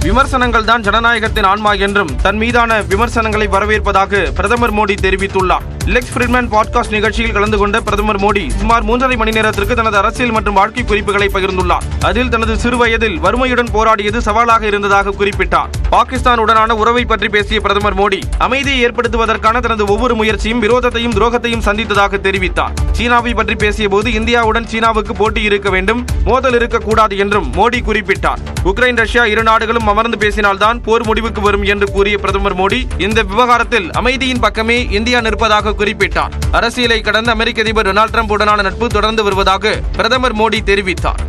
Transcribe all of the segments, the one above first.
விமர்சனங்கள் தான் ஜனநாயகத்தின் ஆன்மா என்றும் தன் மீதான விமர்சனங்களை வரவேற்பதாக பிரதமர் மோடி தெரிவித்துள்ளார். லெக்ஸ் ஃப்ரிட்மேன் பாட்காஸ்ட் நிகழ்ச்சியில் கலந்து கொண்ட பிரதமர் மோடி சுமார் 3.5 மணி நேரத்திற்கு தனது அரசியல் மற்றும் வாழ்க்கை குறிப்புகளை பகிர்ந்துள்ளார். அதில் தனது சிறு வயதில் வறுமையுடன் போராடியது சவாலாக இருந்ததாக குறிப்பிட்டார். பாகிஸ்தானுடனான உறவை பற்றி பேசிய பிரதமர் மோடி அமைதியை ஏற்படுத்துவதற்கான தனது ஒவ்வொரு முயற்சியும் விரோதத்தையும் துரோகத்தையும் சந்தித்ததாக தெரிவித்தார். சீனாவை பற்றி பேசிய போது இந்தியாவுடன் சீனாவுக்கு போட்டி இருக்க வேண்டும், மோதல் இருக்கக்கூடாது என்றும் மோடி குறிப்பிட்டார். உக்ரைன் ரஷ்யா இரு நாடுகளும் அமர்ந்து பேசினால்தான் போர் முடிவுக்கு வரும் என்று கூறிய பிரதமர் மோடி இந்த விவகாரத்தில் அமைதியின் பக்கமே இந்தியா நிற்பதாக குறிப்பிட்டார். அரசியலை கடந்த அமெரிக்க அதிபர் டொனால்ட் ட்ரம்ப் உடனான நட்பு தொடர்ந்து வருவதாக பிரதமர் மோடி தெரிவித்தார்.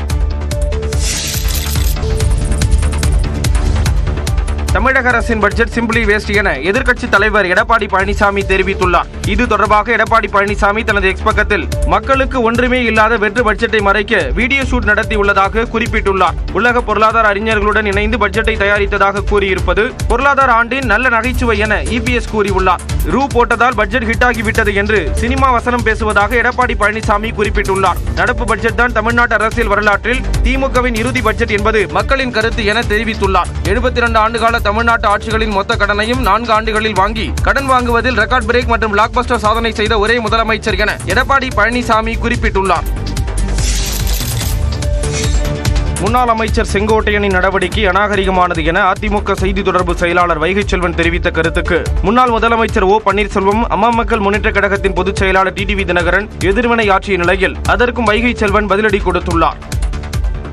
தமிழக அரசின் பட்ஜெட் சிம்பிளி வேஸ்ட் என எதிர்க்கட்சி தலைவர் எடப்பாடி பழனிசாமி தெரிவித்துள்ளார். இது தொடர்பாக எடப்பாடி பழனிசாமி தனது எக்ஸ் பக்கத்தில் மக்களுக்கு ஒன்றுமே இல்லாத வெற்று பட்ஜெட்டை மறைக்க வீடியோ ஷூட் நடத்தியுள்ளதாக குறிப்பிட்டுள்ளார். உலக பொருளாதார அறிஞர்களுடன் இணைந்து பட்ஜெட்டை தயாரித்ததாக கூறியிருப்பது பொருளாதார ஆண்டின் நல்ல நகைச்சுவை என இபிஎஸ் கூறியுள்ளார். ரூ போட்டதால் பட்ஜெட் ஹிட் ஆகிவிட்டது என்று சினிமா வசனம் பேசுவதாக எடப்பாடி பழனிசாமி குறிப்பிட்டுள்ளார். நடப்பு பட்ஜெட் தான் தமிழ்நாட்டு அரசியல் வரலாற்றில் திமுகவின் இறுதி பட்ஜெட் என்பது மக்களின் கருத்து என தெரிவித்துள்ளார். 72 ஆண்டுகால தமிழ்நாட்டு ஆட்சிகளின் மொத்த கடனையும் 4 ஆண்டுகளில் வாங்கி கடன் வாங்குவதில் ரெக்கார்ட் பிரேக் மற்றும் பிளாக்பஸ்டர் சாதனை செய்த ஒரே முதலமைச்சர் என எடப்பாடி பழனிசாமி குறிப்பிட்டுள்ளார். முன்னாள் அமைச்சர் செங்கோட்டையனின் நடவடிக்கை அநாகரிகமானது என அதிமுக செய்தி தொடர்பு செயலாளர் வைகை செல்வன் தெரிவித்த கருத்துக்கு முன்னாள் முதலமைச்சர் ஓ பன்னீர்செல்வம், அம்மா மக்கள் முன்னேற்ற கழகத்தின் பொதுச் செயலாளர் டிடிவி தினகரன் எதிர்வினை ஆற்றிய நிலையில் அதற்கும் வைகை செல்வன் பதிலடி கொடுத்துள்ளார்.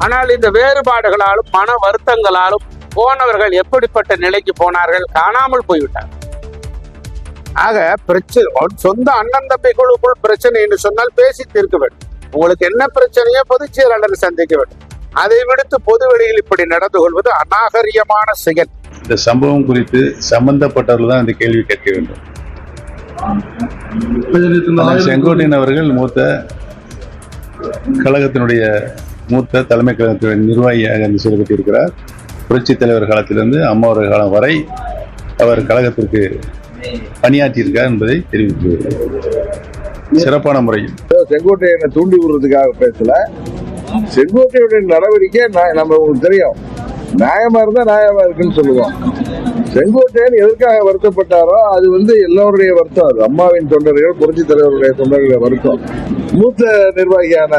ஆனால் இந்த வேறுபாடுகளாலும் மன வருத்தங்களாலும் போனவர்கள் எப்படிப்பட்ட நிலைக்கு போனார்கள், காணாமல் போய்விட்டார். ஆக பிரச்சனை சொந்த அண்ணன் தம்பி குழுக்குள் பிரச்சனை என்று சொன்னால் பேசி தீர்க்க வேண்டும். உங்களுக்கு என்ன பிரச்சனையோ பொதுச் செயலாளரை சந்திக்க வேண்டும். அதை விடுத்து பொது வெளியில் இப்படி நடந்து கொள்வது அநாகரிகமான செயல். இந்த சம்பவம் குறித்து சம்பந்தப்பட்டவர்கள் தான் இந்த கேள்வி கேட்க வேண்டும். செங்கோட்டையன் அவர்கள் கழகத்தினுடைய மூத்த தலைமை கழகத்தினுடைய நிர்வாகியாக செயல்பட்டிருக்கிறார். புரட்சி தலைவர் காலத்திலிருந்து அம்மாவர்கள் காலம் வரை அவர் கழகத்திற்கு பணியாற்றியிருக்கார் என்பதை தெரிவித்துள்ளார். சிறப்பான முறையில் செங்கோட்டையனை தூண்டி விடுறதுக்காக பேசல. செங்கோட்டையுடைய நடவடிக்கை நம்ம உங்களுக்கு தெரியும், நியாயமா இருந்தா நியாயமா இருக்குன்னு சொல்லுவோம். செங்கோட்டையன் எதற்காக வருத்தப்பட்டாரோ அது எல்லோருடைய வருத்தம். அது அம்மாவின் தொண்டர்கள், புரட்சி தலைவருடைய தொண்டர்களுடைய வருத்தம். மூத்த நிர்வாகியான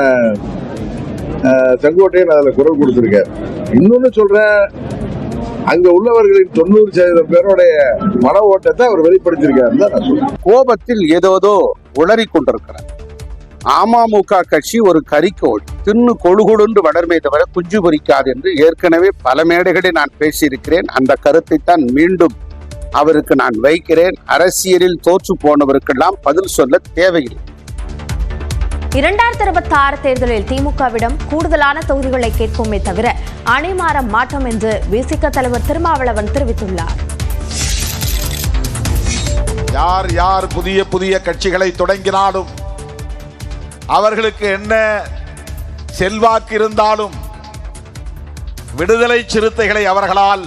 செங்கோட்டையன் அதுல குரல் கொடுத்திருக்கார். இன்னொன்னு சொல்றேன், அங்க உள்ளவர்களின் 90% பேருடைய மன ஓட்டத்தை அவர் வெளிப்படுத்தியிருக்காரு தான் நான் சொல்றேன். கோபத்தில் ஏதோதோ உளறி கொண்டிருக்கிறார். அமமுக கட்சி ஒரு கரிக்கோள், தின்னு கொழுகொடுன்று வளர்மை தவிர குஞ்சு பொறிக்காது என்று ஏற்கனவே பல மேடைகளில் நான் பேசியிருக்கிறேன். அந்த கருத்தை தான் மீண்டும் அவருக்கு நான் வைக்கிறேன். அரசியலில் தோற்று போனவருக்கெல்லாம் பதில் சொல்ல தேவையில்லை. 2026 தேர்தலில் திமுகவிடம் கூடுதலான தொகுதிகளை கேட்போமே தவிர அணி மாற மாட்டோம் என்று விசிக தலைவர் திருமாவளவன் தெரிவித்துள்ளார். யார் யார் புதிய புதிய கட்சிகளை தொடங்கினாலும் அவர்களுக்கு என்ன செல்வாக்கு இருந்தாலும் விடுதலை சிறுத்தைகளை அவர்களால்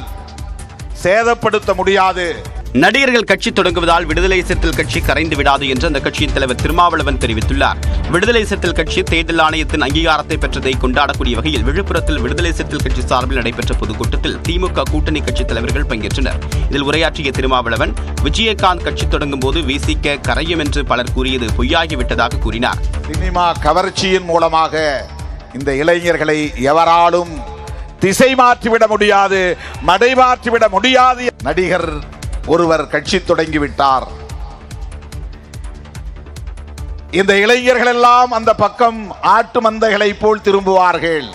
சேதப்படுத்த முடியாது. நடிகர்கள் கட்சி தொடங்குவதால் விடுதலை சிறுத்தைகள் கட்சி கரைந்து விடாது என்று அந்த கட்சியின் தலைவர் திருமாவளவன் தெரிவித்துள்ளார். விடுதலை சிறுத்தைகள் கட்சி தேர்தல் ஆணையத்தின் அங்கீகாரத்தை பெற்றதை கொண்டாடக்கூடிய வகையில் விழுப்புரத்தில் விடுதலை சிறுத்தைகள் கட்சி சார்பில் நடைபெற்ற பொதுக்கூட்டத்தில் திமுக கூட்டணி கட்சி தலைவர்கள் பங்கேற்றனர். இதில் உரையாற்றிய திருமாவளவன், விஜயகாந்த் கட்சி தொடங்கும் போது விசிக கரையும் என்று பலர் கூறியது பொய்யாகிவிட்டதாக கூறினார். சினிமா கவர்ச்சியின் மூலமாக இந்த இளைஞர்களை எவராலும் திசை மாற்றிவிட முடியாது, மடை மாற்றிவிட முடியாது. நடிகர் ஒருவர் கட்சி தொடங்கிவிட்டார், இந்த இளைஞர்கள் எல்லாம் அந்த பக்கம் ஆட்டு மந்தைகளை போல் திரும்புவார்கள்.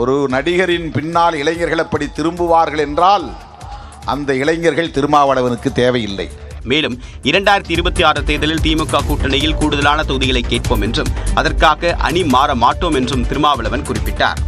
ஒரு நடிகரின் பின்னால் இளைஞர்கள் அப்படி திரும்புவார்கள் என்றால் அந்த இளைஞர்கள் திருமாவளவனுக்கு தேவையில்லை. மேலும் 2026 தேர்தலில் திமுக கூட்டணியில் கூடுதலான தொகுதிகளை கேட்போம் என்றும் அதற்காக அணி மாற மாட்டோம் என்றும் திருமாவளவன் குறிப்பிட்டார்.